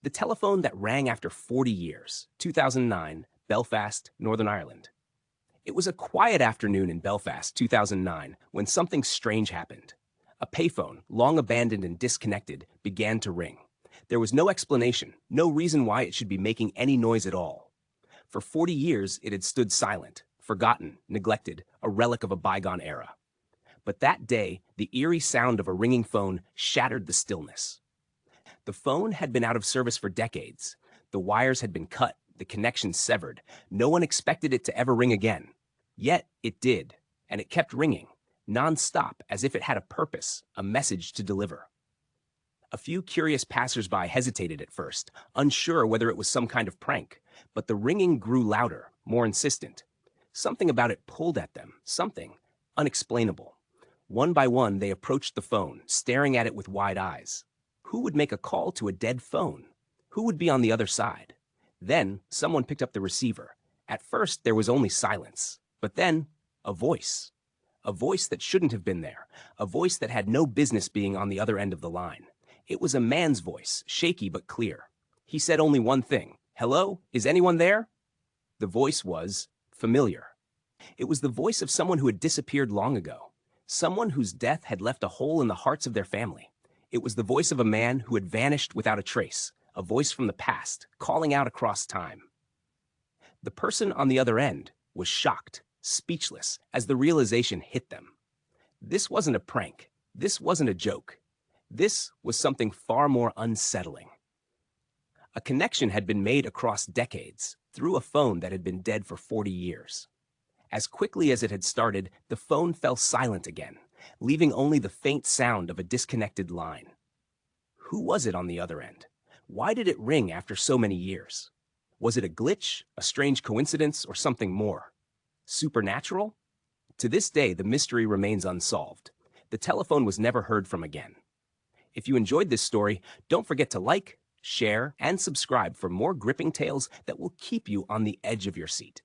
The telephone that rang after 40 years, 2009, Belfast, Northern Ireland. It was a quiet afternoon in Belfast, 2009, when something strange happened. A payphone, long abandoned and disconnected, began to ring. There was no explanation, no reason why it should be making any noise at all. For 40 years, it had stood silent, forgotten, neglected, a relic of a bygone era. But that day, the eerie sound of a ringing phone shattered the stillness. The phone had been out of service for decades. The wires had been cut, the connection severed. No one expected it to ever ring again. Yet it did, and it kept ringing, nonstop, as if it had a purpose, a message to deliver. A few curious passersby hesitated at first, unsure whether it was some kind of prank, but the ringing grew louder, more insistent. Something about it pulled at them, something unexplainable. One by one, they approached the phone, staring at it with wide eyes. Who would make a call to a dead phone? Who would be on the other side? Then, someone picked up the receiver. At first, there was only silence. But then, a voice. A voice that shouldn't have been there. A voice that had no business being on the other end of the line. It was a man's voice, shaky but clear. He said only one thing. "Hello? Is anyone there?" The voice was familiar. It was the voice of someone who had disappeared long ago. Someone whose death had left a hole in the hearts of their family. It was the voice of a man who had vanished without a trace. A voice from the past, calling out across time. The person on the other end was shocked, speechless, as the realization hit them. This wasn't a prank. This wasn't a joke. This was something far more unsettling. A connection had been made across decades, through a phone that had been dead for 40 years. As quickly as it had started, the phone fell silent again, leaving only the faint sound of a disconnected line. Who was it on the other end? Why did it ring after so many years? Was it a glitch, a strange coincidence, or something more? Supernatural? To this day, the mystery remains unsolved. The telephone was never heard from again. If you enjoyed this story, don't forget to like, share, and subscribe for more gripping tales that will keep you on the edge of your seat.